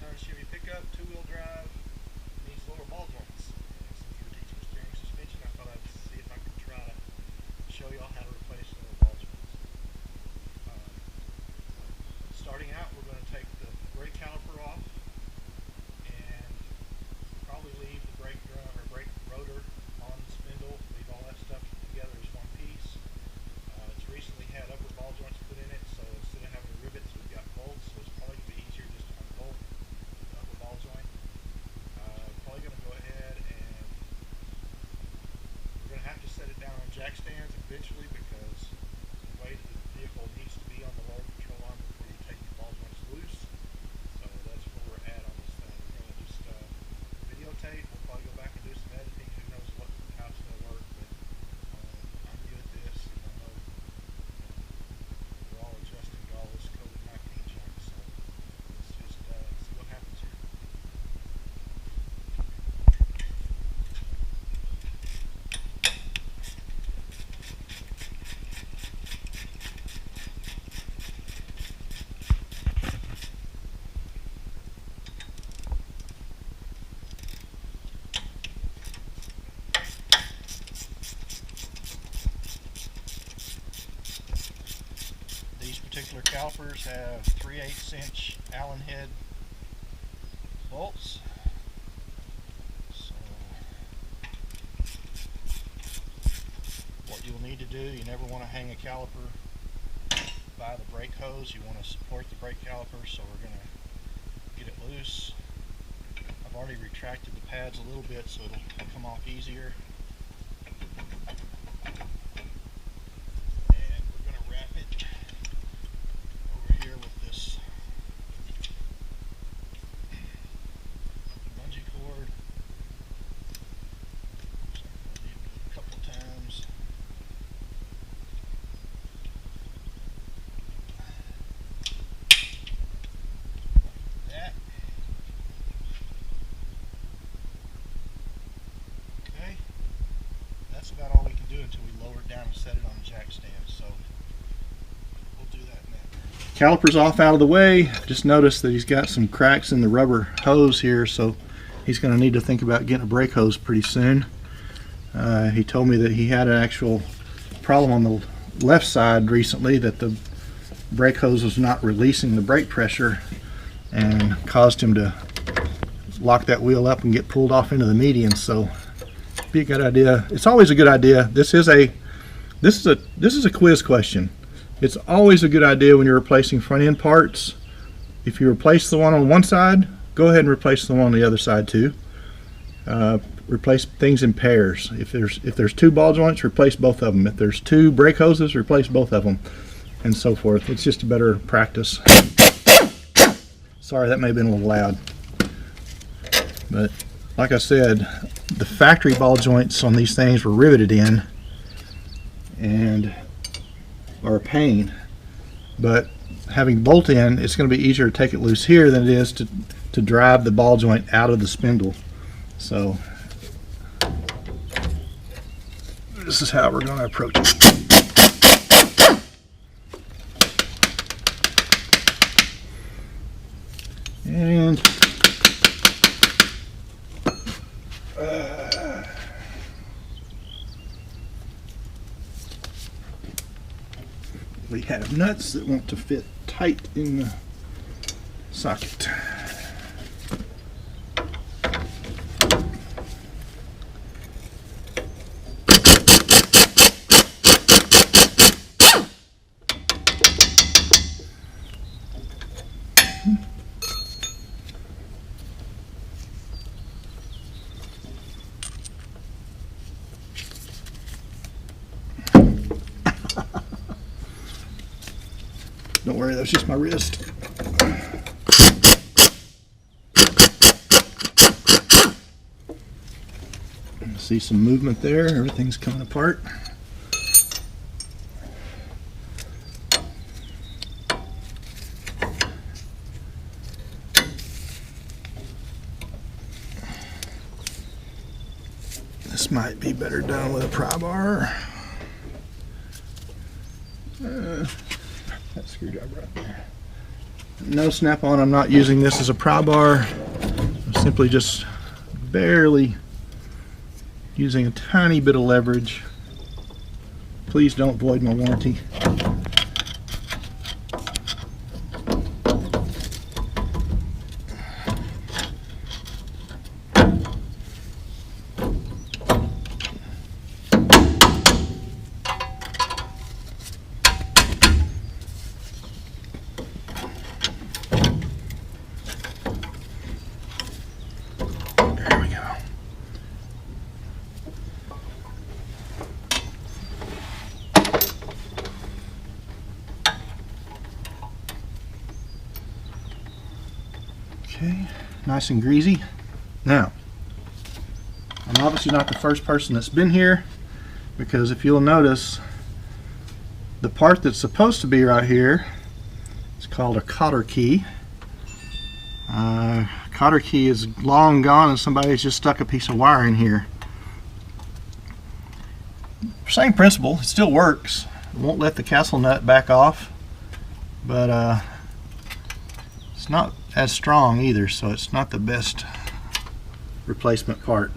ton Chevy pickup, two-wheel drive, needs lower ball joints. And since we're teaching steering suspension, I thought I'd see if I could try to show y'all how to replace lower ball joints. Um, Starting out, we're going to take the brake caliper off and probably leave the brake drum or brake rotor on the spindle, leave all that stuff together as one piece. It's recently had upper ball joints put in it, so instead of having rivets, we've got bolts, so it's probably going to be easier just to unbolt the upper ball joint. Probably going to go ahead and we're going to have to set it down on jack stands eventually because the way the vehicle needs to be on the lower control arm before you take the ball joints loose. So that's where we're at on this thing. We're going to just videotape. We'll probably go back and do some editing. Who knows how it's going to work, but I'm new at this, and I know we're all adjusting to all this COVID-19 junk. So let's just see what happens here. These particular calipers have 3/8 inch Allen head bolts. So what you'll need to do, you never want to hang a caliper by the brake hose. You want to support the brake caliper, so we're going to get it loose. I've already retracted the pads a little bit so it'll come off easier. And we're going to wrap it over here with this bungee cord. So I'm going to do it a couple times. Like that. Okay. That's about all we can do until we lower it down and set it on the jack stand. So we'll do that next. Caliper's off out of the way. Just noticed that he's got some cracks in the rubber hose here, so he's going to need to think about getting a brake hose pretty soon. He told me that he had an actual problem on the left side recently, that the brake hose was not releasing the brake pressure and caused him to lock that wheel up and get pulled off into the median. So be a good idea. It's always a good idea. This is a quiz question. It's always a good idea when you're replacing front end parts. If you replace the one on one side, go ahead and replace the one on the other side too. Replace things in pairs. If there's two ball joints, replace both of them. If there's two brake hoses, replace both of them, and so forth. It's just a better practice. Sorry, that may have been a little loud, but like I said, the factory ball joints on these things were riveted in and are a pain, but having bolt in, it's going to be easier to take it loose here than it is to drive the ball joint out of the spindle. So this is how we're going to approach it. And we have nuts that want to fit tight in the socket. Don't worry, that's just my wrist. See some movement there, everything's coming apart. This might be better done with a pry bar. That screwdriver right there. No snap on. I'm not using this as a pry bar. I'm simply just barely using a tiny bit of leverage. Please don't void my warranty. Okay, nice and greasy. Now, I'm obviously not the first person that's been here, because if you'll notice, the part that's supposed to be right here is called a cotter key. Cotter key is long gone and somebody's just stuck a piece of wire in here. Same principle, it still works. It won't let the castle nut back off, but it's not as strong either, so it's not the best replacement part.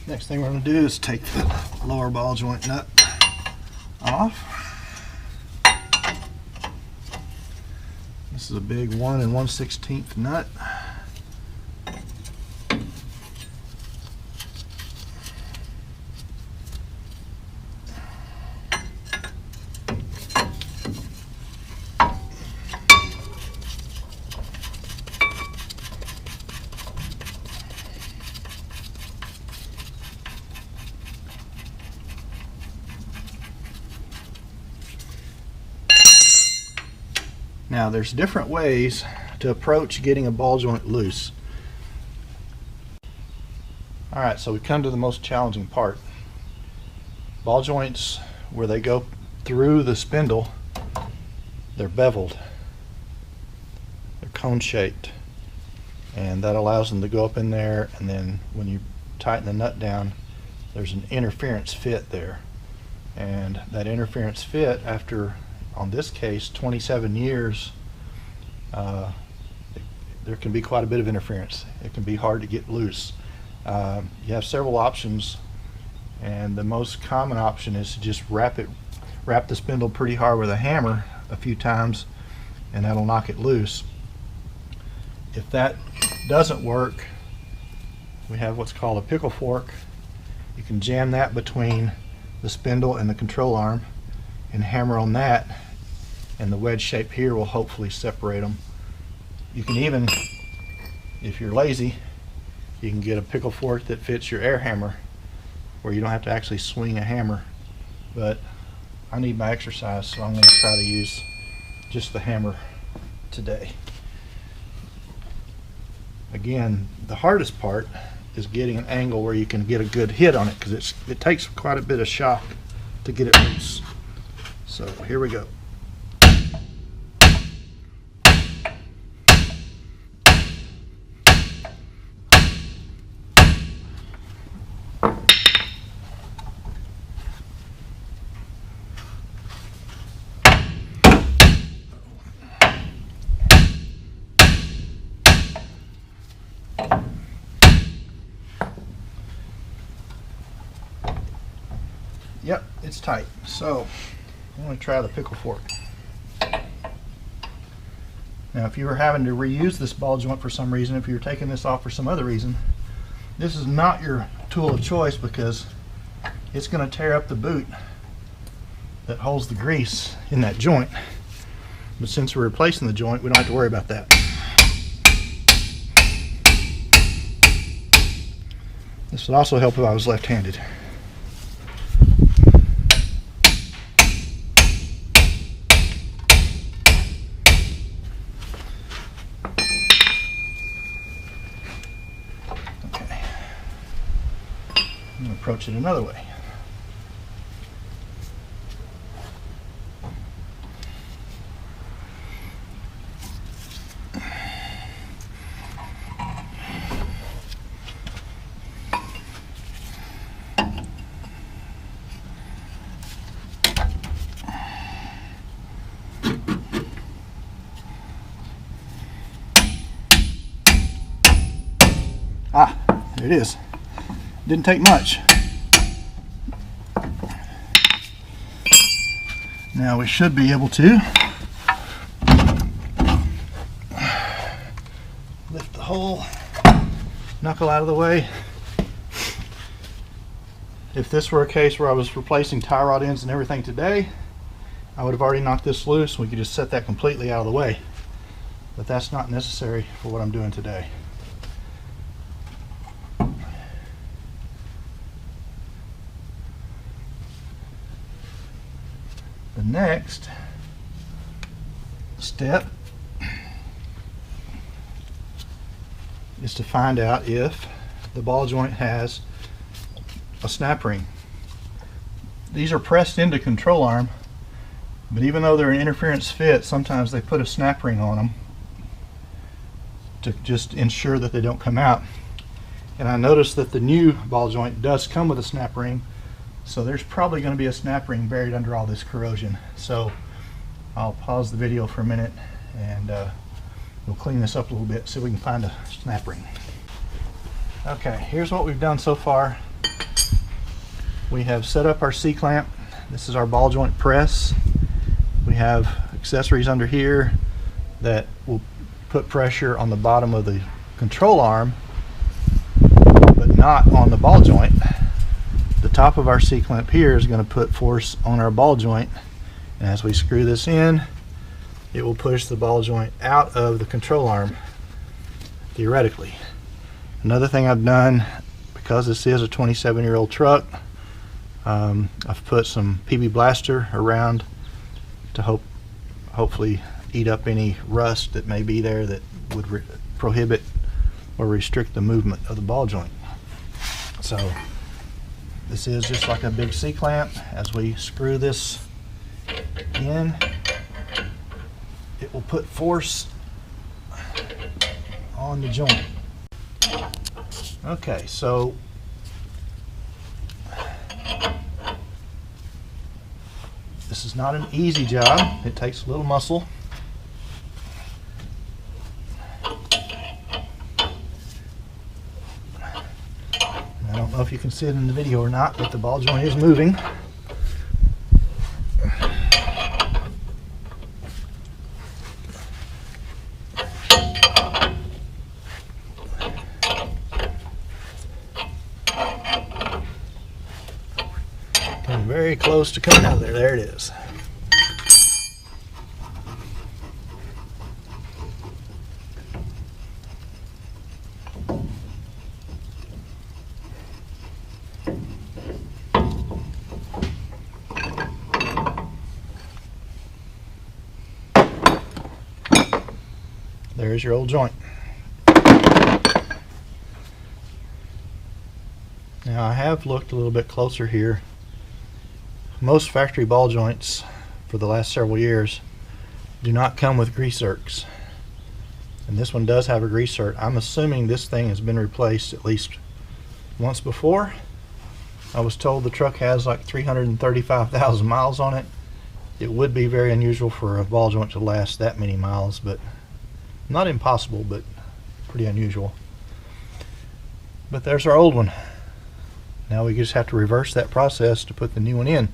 Next thing we're going to do is take the lower ball joint nut off. This is a big 1 1/16 nut. Now there's different ways to approach getting a ball joint loose. Alright, so we come to the most challenging part. Ball joints, where they go through the spindle, they're beveled. They're cone shaped. And that allows them to go up in there, and then when you tighten the nut down, there's an interference fit there. And that interference fit, after, on this case, 27 years, there can be quite a bit of interference. It can be hard to get loose. You have several options, and the most common option is to just wrap the spindle pretty hard with a hammer a few times, and that'll knock it loose. If that doesn't work, we have what's called a pickle fork. You can jam that between the spindle and the control arm and hammer on that, and the wedge shape here will hopefully separate them. You can even, if you're lazy, you can get a pickle fork that fits your air hammer, where you don't have to actually swing a hammer. But I need my exercise, so I'm going to try to use just the hammer today. Again, the hardest part is getting an angle where you can get a good hit on it, because it takes quite a bit of shock to get it loose. So here we go. Yep, it's tight. So I'm going to try the pickle fork. Now, if you were having to reuse this ball joint for some reason, if you were taking this off for some other reason, this is not your tool of choice, because it's going to tear up the boot that holds the grease in that joint. But since we're replacing the joint, we don't have to worry about that. This would also help if I was left-handed. Approach it another way. There it is. Didn't take much. Now we should be able to lift the whole knuckle out of the way. If this were a case where I was replacing tie rod ends and everything today, I would have already knocked this loose. We could just set that completely out of the way. But that's not necessary for what I'm doing today. The next step is to find out if the ball joint has a snap ring. These are pressed into control arm, but even though they're an interference fit, sometimes they put a snap ring on them to just ensure that they don't come out. And I noticed that the new ball joint does come with a snap ring, so there's probably going to be a snap ring buried under all this corrosion. So I'll pause the video for a minute and we'll clean this up a little bit so we can find a snap ring. Okay, here's what we've done so far. We have set up our C-clamp. This is our ball joint press. We have accessories under here that will put pressure on the bottom of the control arm, but not on the ball joint. The top of our C-clamp here is going to put force on our ball joint, and as we screw this in, it will push the ball joint out of the control arm, theoretically. Another thing I've done, because this is a 27-year-old truck, I've put some PB Blaster around to hopefully eat up any rust that may be there that would prohibit or restrict the movement of the ball joint. So this is just like a big C-clamp. As we screw this in, it will put force on the joint. Okay, so this is not an easy job. It takes a little muscle. I don't know if you can see it in the video or not, but the ball joint is moving. Getting very close to coming out of there. There it is. There's your old joint. Now I have looked a little bit closer here. Most factory ball joints for the last several years do not come with grease zerks, and this one does have a grease zerk. I'm assuming this thing has been replaced at least once before. I was told the truck has like 335,000 miles on it. It would be very unusual for a ball joint to last that many miles, but not impossible, but pretty unusual. But there's our old one. Now we just have to reverse that process to put the new one in.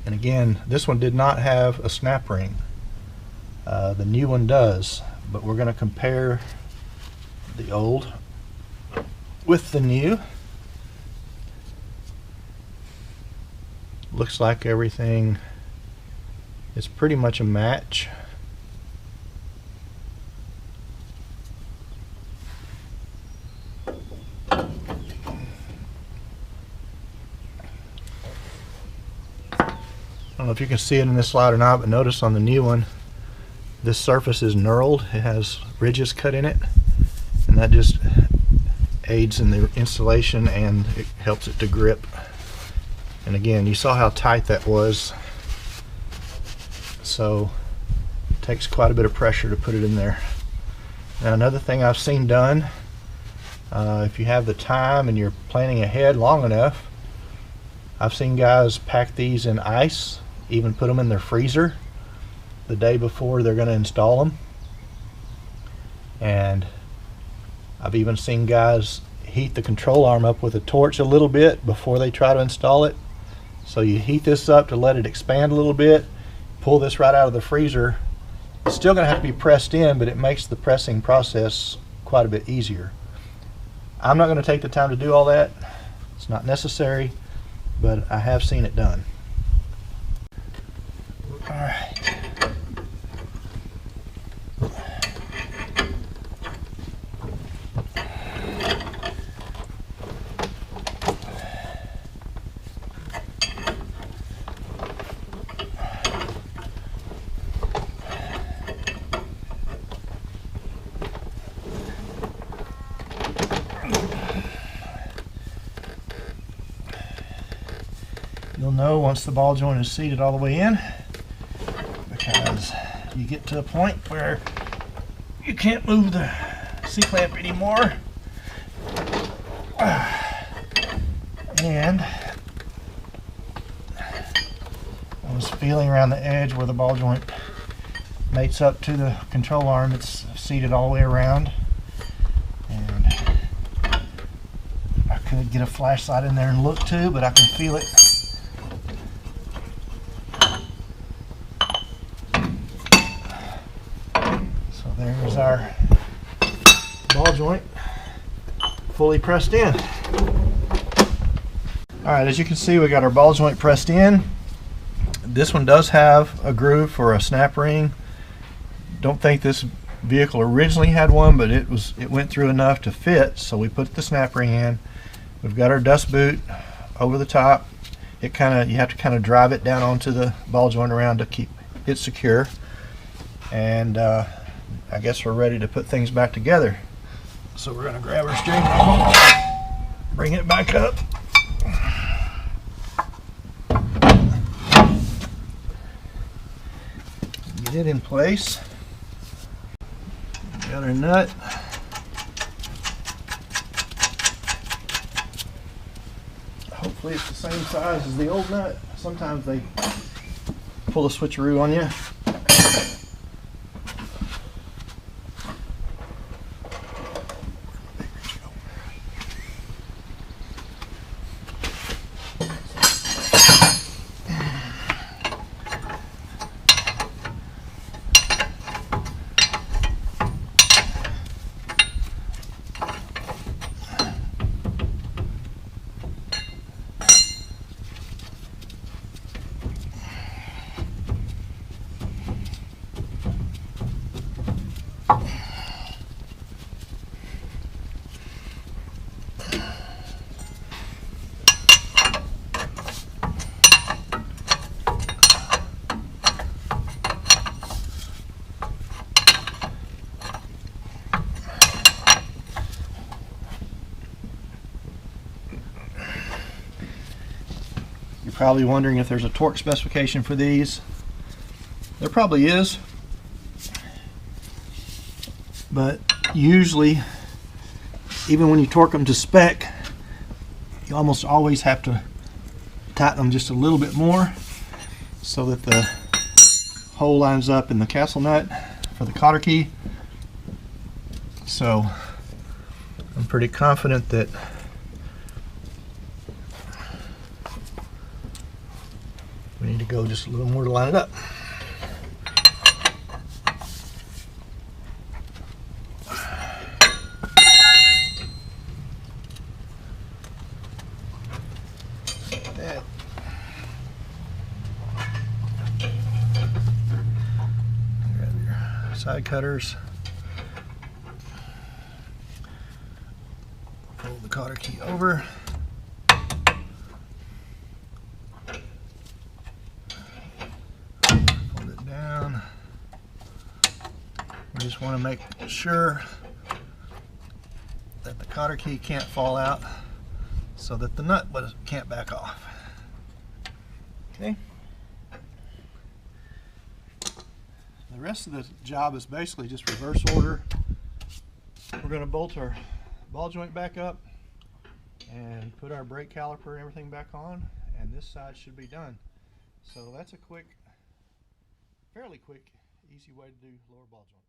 And again, this one did not have a snap ring. The new one does, but we're going to compare the old with the new. Looks like everything is pretty much a match. I don't know if you can see it in this light or not, but notice on the new one, this surface is knurled. It has ridges cut in it, and that just aids in the installation and it helps it to grip. And again, you saw how tight that was, so it takes quite a bit of pressure to put it in there. Now another thing I've seen done, if you have the time and you're planning ahead long enough, I've seen guys pack these in ice, even put them in their freezer the day before they're going to install them. And I've even seen guys heat the control arm up with a torch a little bit before they try to install it. So you heat this up to let it expand a little bit, pull this right out of the freezer. It's still going to have to be pressed in, but it makes the pressing process quite a bit easier. I'm not going to take the time to do all that. It's not necessary, but I have seen it done. All right. You'll know once the ball joint is seated all the way in, because you get to a point where you can't move the C-clamp anymore. And I was feeling around the edge where the ball joint mates up to the control arm. It's seated all the way around, and I could get a flashlight in there and look too, but I can feel it. So there's our ball joint fully pressed in. Alright, as you can see, we got our ball joint pressed in. This one does have a groove for a snap ring. Don't think this vehicle originally had one, but it went through enough to fit, so we put the snap ring in. We've got our dust boot over the top. You have to kind of drive it down onto the ball joint around to keep it secure. And I guess we're ready to put things back together. So we're going to grab our steering wheel, bring it back up. Get it in place. Got our nut. Hopefully it's the same size as the old nut. Sometimes they pull a switcheroo on you. You're probably wondering if there's a torque specification for these. There probably is, but usually, even when you torque them to spec, you almost always have to tighten them just a little bit more so that the hole lines up in the castle nut for the cotter key. So I'm pretty confident that we need to go just a little more to line it up. Like that. Grab your side cutters. Pull the cotter key over. We just want to make sure that the cotter key can't fall out so that the nut can't back off. Okay. The rest of the job is basically just reverse order. We're going to bolt our ball joint back up and put our brake caliper and everything back on, and this side should be done. So that's a quick, fairly quick, easy way to do lower ball joints.